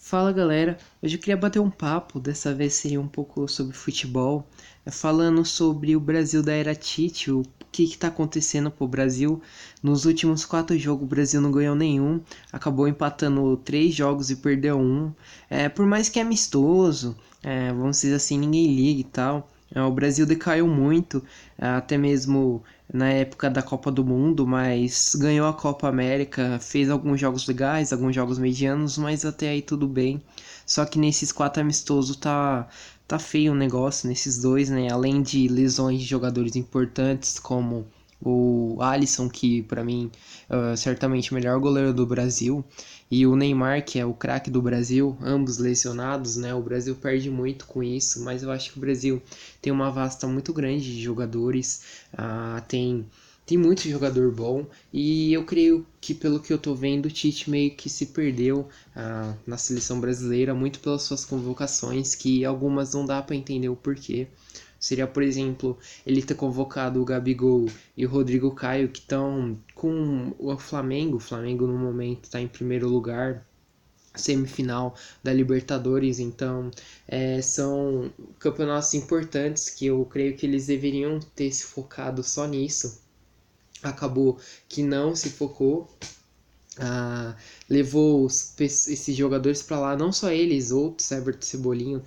Fala galera, hoje eu queria bater um papo, dessa vez seria um pouco sobre futebol, falando sobre o Brasil da era Tite, o que está acontecendo pro Brasil. Nos últimos 4 jogos o Brasil não ganhou nenhum, acabou empatando 3 jogos e perdeu um. Por mais que é amistoso, vamos dizer assim, ninguém liga e tal. O Brasil decaiu muito, até mesmo na época da Copa do Mundo, mas ganhou a Copa América, fez alguns jogos legais, alguns jogos medianos, mas até aí tudo bem. Só que nesses 4 amistosos tá feio o negócio nesses dois, né? Além de lesões de jogadores importantes como o Alisson, que para mim é certamente o melhor goleiro do Brasil, e o Neymar, que é o craque do Brasil, ambos lesionados, né? O Brasil perde muito com isso, mas eu acho que o Brasil tem uma vasta muito grande de jogadores, tem muito jogador bom, e eu creio que, pelo que eu tô vendo, o Tite meio que se perdeu na seleção brasileira, muito pelas suas convocações, que algumas não dá para entender o porquê. Seria, por exemplo, ele ter convocado o Gabigol e o Rodrigo Caio, que estão com o Flamengo. O Flamengo, no momento, está em primeiro lugar, semifinal da Libertadores, então são campeonatos importantes que eu creio que eles deveriam ter se focado só nisso. Acabou que não se focou, levou esses jogadores para lá, não só eles, outros, Everton Cebolinha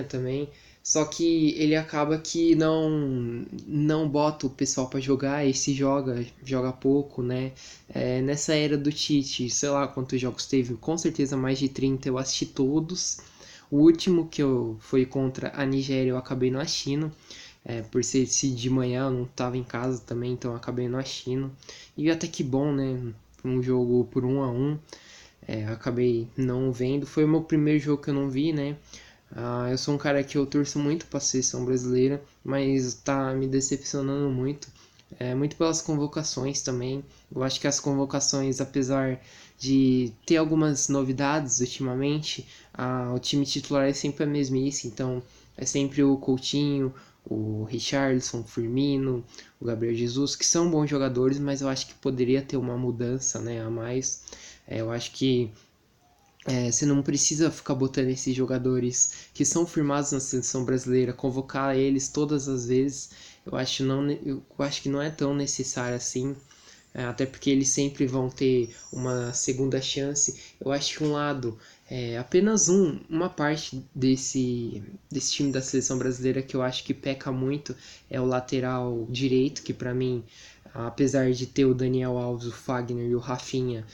também, só que ele acaba que não bota o pessoal para jogar, e se joga pouco, né? Nessa era do Tite, sei lá quantos jogos teve, com certeza mais de 30, eu assisti todos. O último que eu foi contra a Nigéria, eu acabei não assistindo, por ser esse de manhã, eu não estava em casa também, então eu acabei não assistindo. E até que bom, né? Um jogo por 1-1, acabei não vendo. Foi o meu primeiro jogo que eu não vi, né? Eu sou um cara que eu torço muito para a seleção brasileira, mas tá me decepcionando muito. Muito pelas convocações também. Eu acho que as convocações, apesar de ter algumas novidades ultimamente, o time titular é sempre a mesmice, então é sempre o Coutinho, o Richarlison, o Firmino, o Gabriel Jesus, que são bons jogadores, mas eu acho que poderia ter uma mudança, né, a mais. Eu acho que você não precisa ficar botando esses jogadores que são firmados na seleção brasileira, convocar eles todas as vezes. Eu acho que não é tão necessário assim, até porque eles sempre vão ter uma segunda chance. Eu acho que apenas uma parte desse time da seleção brasileira que eu acho que peca muito é o lateral direito, que para mim, apesar de ter o Daniel Alves, o Fagner e o Rafinha,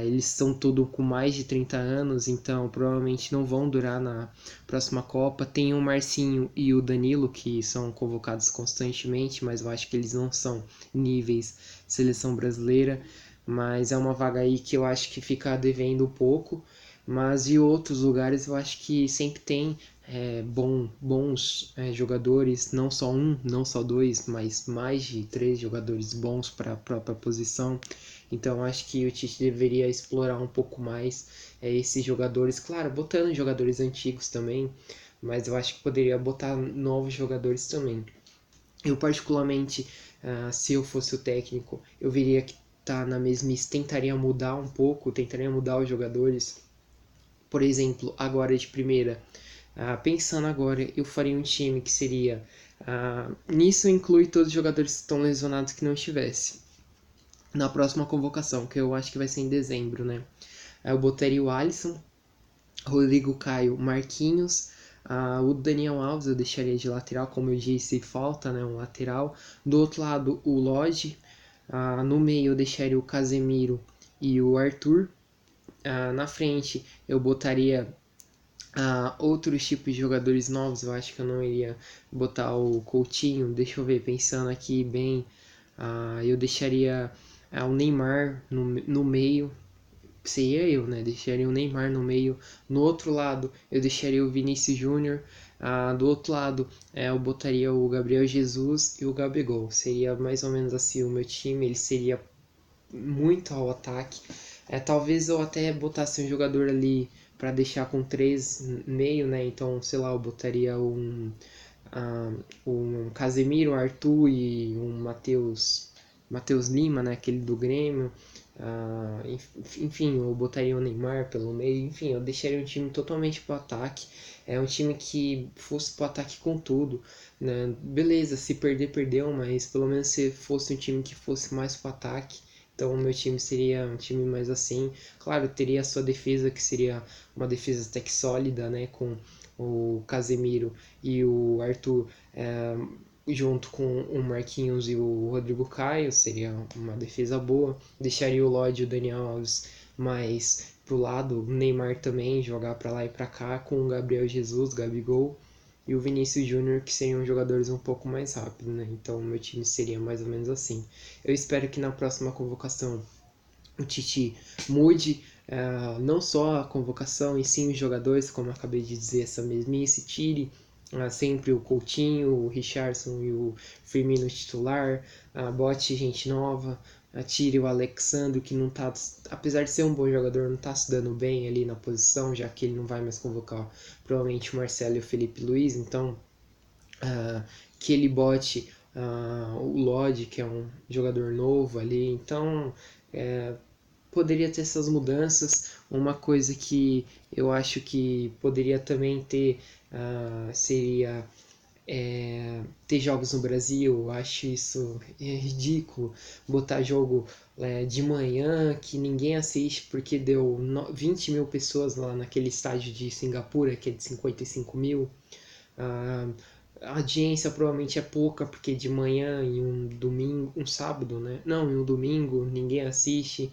eles são todos com mais de 30 anos, então provavelmente não vão durar na próxima Copa. Tem o Marcinho e o Danilo, que são convocados constantemente, mas eu acho que eles não são níveis seleção brasileira, mas é uma vaga aí que eu acho que fica devendo um pouco. Mas em outros lugares eu acho que sempre tem bons jogadores, não só um, não só dois, mas mais de 3 jogadores bons para a própria posição. Então acho que o Tite deveria explorar um pouco mais esses jogadores, claro, botando jogadores antigos também, mas eu acho que poderia botar novos jogadores também. Eu particularmente, se eu fosse o técnico, eu veria que tá na mesmice, tentaria mudar um pouco, tentaria mudar os jogadores. Por exemplo, agora de primeira, pensando agora, eu faria um time que seria. Nisso inclui todos os jogadores que estão lesionados que não estivesse. Na próxima convocação, que eu acho que vai ser em dezembro, né? Eu botaria o Alisson, Rodrigo Caio, Marquinhos, o Daniel Alves eu deixaria de lateral, como eu disse, falta, né, um lateral. Do outro lado, o Lodge. No meio eu deixaria o Casemiro e o Arthur. Na frente eu botaria outros tipos de jogadores novos. Eu acho que eu não iria botar o Coutinho. Deixa eu ver, pensando aqui bem. Eu deixaria o Neymar no meio. Seria eu, né? Deixaria o Neymar no meio. No outro lado, eu deixaria o Vinícius Júnior. Do outro lado, eu botaria o Gabriel Jesus e o Gabigol. Seria mais ou menos assim o meu time. Ele seria muito ao ataque. Talvez eu até botasse um jogador ali para deixar com 3 meio, né? Então, sei lá, eu botaria um Casemiro, um Arthur e um Matheus Lima, né? Aquele do Grêmio. Enfim, eu botaria o Neymar pelo meio, enfim, eu deixaria um time totalmente pro ataque. É um time que fosse pro ataque com tudo, né? Beleza, se perder, perdeu, mas pelo menos se fosse um time que fosse mais pro ataque. Então o meu time seria um time mais assim. Claro, teria a sua defesa, que seria uma defesa até que sólida, né? Com o Casemiro e o Arthur junto com o Marquinhos e o Rodrigo Caio, seria uma defesa boa. Deixaria o Lodge e o Daniel Alves mais pro lado, o Neymar também jogar para lá e para cá, com o Gabriel Jesus, Gabigol e o Vinícius Júnior, que seriam jogadores um pouco mais rápidos, né? Então meu time seria mais ou menos assim. Eu espero que na próxima convocação o Tite mude não só a convocação e sim os jogadores, como eu acabei de dizer, essa mesmice, tire sempre o Coutinho, o Richarlison e o Firmino titular, bote gente nova, tire o Alexandre, que não tá, apesar de ser um bom jogador, não tá se dando bem ali na posição, já que ele não vai mais convocar provavelmente o Marcelo e o Felipe Luiz, então que ele bote o Lodge, que é um jogador novo ali, então poderia ter essas mudanças. Uma coisa que eu acho que poderia também ter seria ter jogos no Brasil. Eu acho isso ridículo botar jogo de manhã que ninguém assiste porque deu 20 mil pessoas lá naquele estádio de Singapura, que é de 55 mil. Ah, a audiência provavelmente é pouca, porque de manhã em um domingo, um sábado, né? Não, em um domingo ninguém assiste.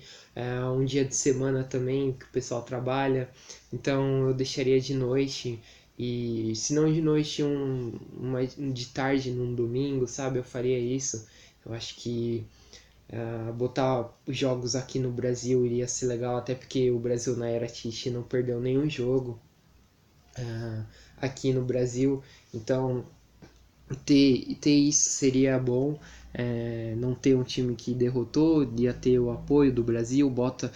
Um dia de semana também que o pessoal trabalha. Então eu deixaria de noite. E se não de noite, de tarde num domingo, sabe? Eu faria isso. Eu acho que botar os jogos aqui no Brasil iria ser legal, até porque o Brasil na era Tite não perdeu nenhum jogo aqui no Brasil. Então ter isso seria bom. Não ter um time que derrotou, ia ter o apoio do Brasil, bota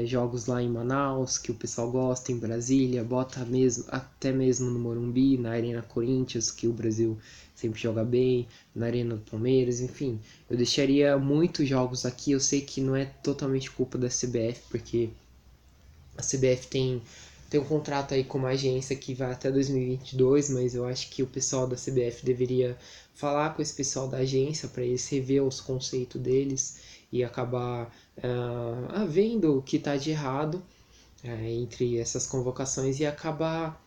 jogos lá em Manaus, que o pessoal gosta, em Brasília, bota mesmo, até mesmo no Morumbi, na Arena Corinthians, que o Brasil sempre joga bem, na Arena do Palmeiras, enfim. Eu deixaria muitos jogos aqui, eu sei que não é totalmente culpa da CBF, porque a CBF tem um contrato aí com uma agência que vai até 2022, mas eu acho que o pessoal da CBF deveria falar com esse pessoal da agência para eles rever os conceitos deles e acabar vendo o que está de errado entre essas convocações e acabar,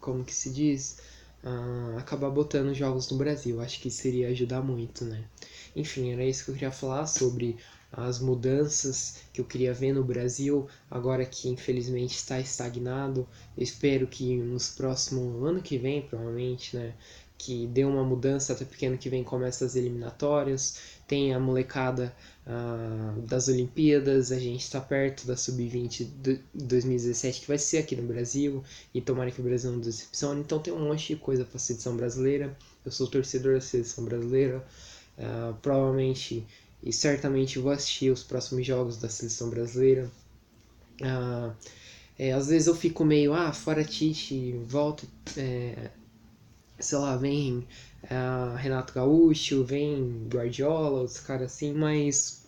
como que se diz? Acabar botando jogos no Brasil. Acho que isso iria ajudar muito, né? Enfim, era isso que eu queria falar sobre as mudanças que eu queria ver no Brasil, agora que infelizmente está estagnado. Eu espero que nos próximos ano que vem, provavelmente, né, que dê uma mudança, até porque ano que vem começa as eliminatórias, tem a molecada das Olimpíadas, a gente está perto da Sub-20 de 2017, que vai ser aqui no Brasil, e tomara que o Brasil não decepcione. Então tem um monte de coisa para a seleção brasileira. Eu sou torcedor da seleção brasileira. Provavelmente e certamente vou assistir os próximos jogos da seleção brasileira. Às vezes eu fico meio, fora Tite, volta, sei lá, vem Renato Gaúcho, vem Guardiola, os caras assim, mas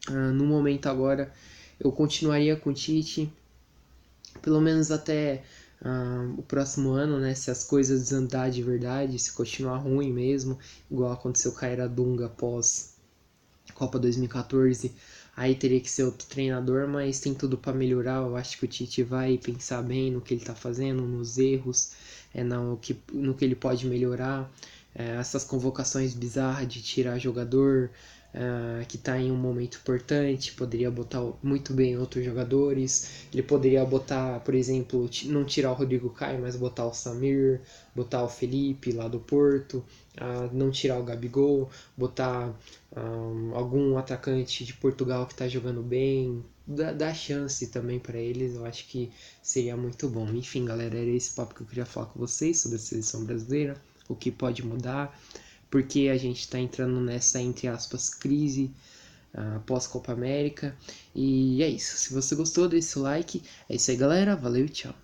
no momento agora eu continuaria com o Tite, pelo menos até o próximo ano, né? Se as coisas desandar de verdade, se continuar ruim mesmo, igual aconteceu com a Era Dunga após Copa 2014, aí teria que ser outro treinador, mas tem tudo para melhorar. Eu acho que o Tite vai pensar bem no que ele está fazendo, nos erros, no que ele pode melhorar. Essas convocações bizarras de tirar jogador que está em um momento importante, poderia botar muito bem outros jogadores. Ele poderia botar, por exemplo, não tirar o Rodrigo Caio, mas botar o Samir, botar o Felipe lá do Porto, não tirar o Gabigol, botar algum atacante de Portugal que está jogando bem, dá chance também para eles, eu acho que seria muito bom. Enfim, galera, era esse papo que eu queria falar com vocês sobre a seleção brasileira, o que pode mudar, porque a gente está entrando nessa, entre aspas, crise pós-Copa América. E é isso. Se você gostou, deixe o like. É isso aí, galera. Valeu e tchau.